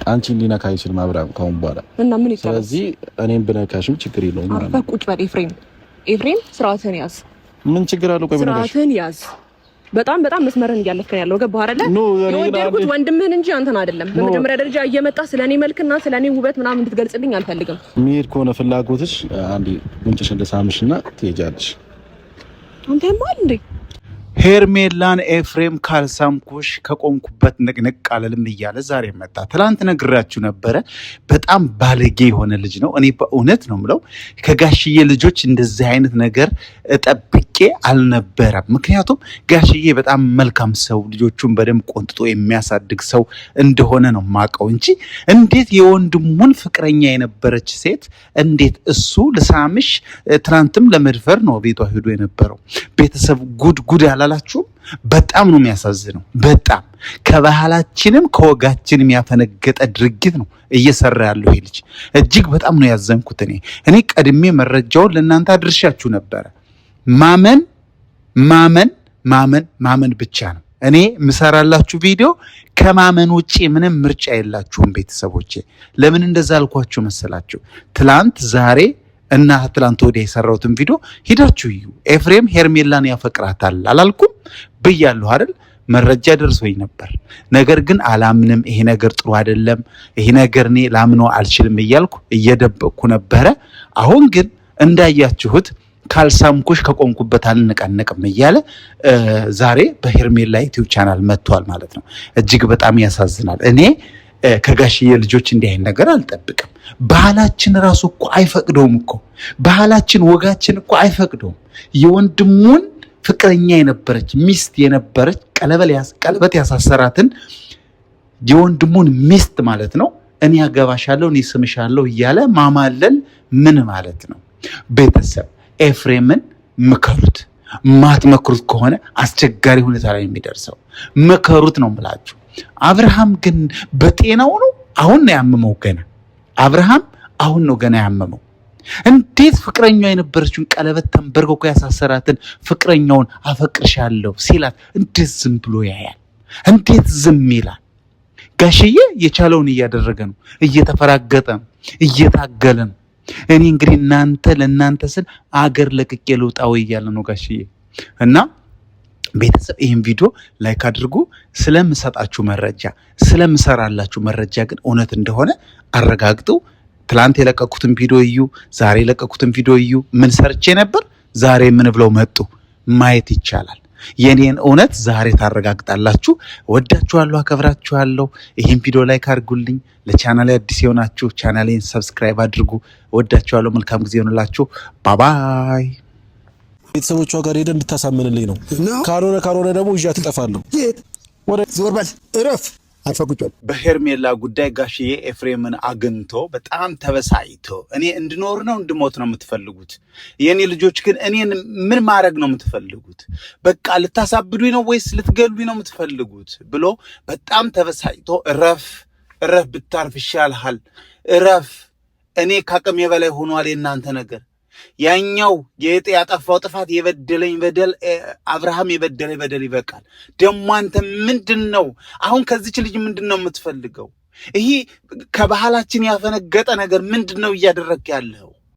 አንቺ ሊነካ አይችልም አብርሃም ካሁን በኋላ እና ምን ይሰራል? ስለዚህ እኔም ብነካሽም ችግር የለውም። አርፈህ ቁጭ በል ኤፍሬም ስርዓትህን ያዝ። ምን ችግር አለው? ቆይ ብነካሽ ስርዓትህን ያዝ። በጣም መስመርን እያለፍከን ያለው ገባህ አይደለ? የወደድኩት ወንድምህን እንጂ አንተን አይደለም። በመጀመሪያ ደረጃ እየመጣ ስለኔ መልክና ስለኔ ውበት ምናምን እንድትገልጽልኝ አልፈልግም። መሄድ ከሆነ ፍላጎትሽ አንዴ ጉንጭሽ እንደሳምሽና ትሄጃለሽ። አንተ ማል እንዴ ሄርሜላን ኤፍሬም ካልሳምኩሽ ከቆንኩበት ንቅንቅ አለልም እያለ ዛሬ መጣ። ትላንት ነግራችሁ ነበረ። በጣም ባለጌ የሆነ ልጅ ነው። እኔ በእውነት ነው የምለው ከጋሽዬ ልጆች እንደዚህ አይነት ነገር ጠብቄ አልነበረም። ምክንያቱም ጋሽዬ በጣም መልካም ሰው፣ ልጆቹን በደንብ ቆንጥጦ የሚያሳድግ ሰው እንደሆነ ነው ማቀው እንጂ እንዴት የወንድሙን ፍቅረኛ የነበረች ሴት እንዴት እሱ ልሳምሽ ትላንትም ለመድፈር ነው ቤቷ ሄዶ የነበረው። ቤተሰብ ጉድ አላላችሁም? በጣም ነው የሚያሳዝነው። በጣም ከባህላችንም ከወጋችንም ያፈነገጠ ድርጊት ነው እየሰራ ያለው ይሄ ልጅ። እጅግ በጣም ነው ያዘንኩት። እኔ ቀድሜ መረጃውን ለእናንተ አድርሻችሁ ነበረ። ማመን ብቻ ነው። እኔ ምሰራላችሁ ቪዲዮ ከማመን ውጪ ምንም ምርጫ የላችሁም ቤተሰቦቼ። ለምን እንደዛ አልኳችሁ መሰላችሁ? ትላንት ዛሬ እና ትላንት ወዲያ የሰራሁትን ቪዲዮ ሂዳችሁ እዩ። ኤፍሬም ሄርሜላን ያፈቅራታል አላልኩም ብያለሁ አይደል? መረጃ ደርሶኝ ነበር። ነገር ግን አላምንም፣ ይሄ ነገር ጥሩ አይደለም፣ ይሄ ነገር እኔ ላምነው አልችልም እያልኩ እየደበቅኩ ነበረ። አሁን ግን እንዳያችሁት ካልሳምኩሽ ከቆንኩበት አልነቀነቅም እያለ ዛሬ በሄርሜላ ዩቲዩብ ቻናል መጥቷል ማለት ነው። እጅግ በጣም ያሳዝናል። እኔ ከጋሽዬ ልጆች እንዲህ አይነት ነገር አልጠብቅም። ባህላችን ራሱ እኮ አይፈቅደውም እኮ ባህላችን ወጋችን እኮ አይፈቅደውም። የወንድሙን ፍቅረኛ የነበረች ሚስት የነበረች ቀለበት ያሳሰራትን የወንድሙን ሚስት ማለት ነው እኔ ያገባሻለሁ እኔ ስምሻለሁ እያለ ማማለል ምን ማለት ነው? ቤተሰብ ኤፍሬምን ምከሩት። ማትመክሩት ከሆነ አስቸጋሪ ሁኔታ ላይ የሚደርሰው ምከሩት ነው የምላችሁ። አብርሃም ግን በጤናው ነው? አሁን ነው ያመመው ገና። አብርሃም አሁን ነው ገና ያመመው። እንዴት ፍቅረኛው የነበረችውን ቀለበት ተንበርክኮ ያሳሰራትን ፍቅረኛውን አፈቅርሻለሁ ሲላት እንዴት ዝም ብሎ ያያል? እንዴት ዝም ይላል? ጋሽዬ የቻለውን እያደረገ ነው፣ እየተፈራገጠ ነው፣ እየታገለ ነው። እኔ እንግዲህ ለእናንተ ስል አገር ለቅቄ ልውጣው እያለ ነው ጋሽዬ። እና ቤተሰብ ይህን ቪዲዮ ላይክ አድርጉ። ስለምሰጣችሁ መረጃ ስለምሰራላችሁ መረጃ ግን እውነት እንደሆነ አረጋግጡ። ትላንት የለቀኩትን ቪዲዮ እዩ፣ ዛሬ የለቀኩትን ቪዲዮ እዩ። ምን ሰርቼ ነበር፣ ዛሬ ምን ብለው መጡ ማየት ይቻላል። የኔን እውነት ዛሬ ታረጋግጣላችሁ። ወዳችኋለሁ፣ አከብራችኋለሁ። ይህን ቪዲዮ ላይክ አድርጉልኝ። ለቻናሌ አዲስ የሆናችሁ ቻናሌን ሰብስክራይብ አድርጉ። ወዳችኋለሁ። መልካም ጊዜ ይሁንላችሁ። ባባይ። ቤተሰቦቿ ጋር ሄደን እንድታሳምንልኝ ነው። ካልሆነ ደግሞ ይዣት እጠፋለሁ። ወደ ዞር በል እረፍ። አልፈቁጭም። በሄርሜላ ጉዳይ ጋሽዬ ኤፍሬምን አግኝቶ በጣም ተበሳይቶ እኔ እንድኖር ነው እንድሞት ነው የምትፈልጉት? የኔ ልጆች ግን እኔን ምን ማድረግ ነው የምትፈልጉት? በቃ ልታሳብዱኝ ነው ወይስ ልትገሉኝ ነው የምትፈልጉት ብሎ በጣም ተበሳይቶ እረፍ ብታርፍ ይሻልሃል፣ እረፍ፣ እኔ ከአቅሜ በላይ ሆኗል የእናንተ ነገር። ያኛው ያጠፋው ጥፋት የበደለኝ በደል አብርሃም የበደለኝ በደል ይበቃል። ደግሞ አንተ ምንድነው አሁን ከዚች ልጅ ምንድነው የምትፈልገው? ይሄ ከባህላችን ያፈነገጠ ነገር ምንድነው እያደረግክ ያለው?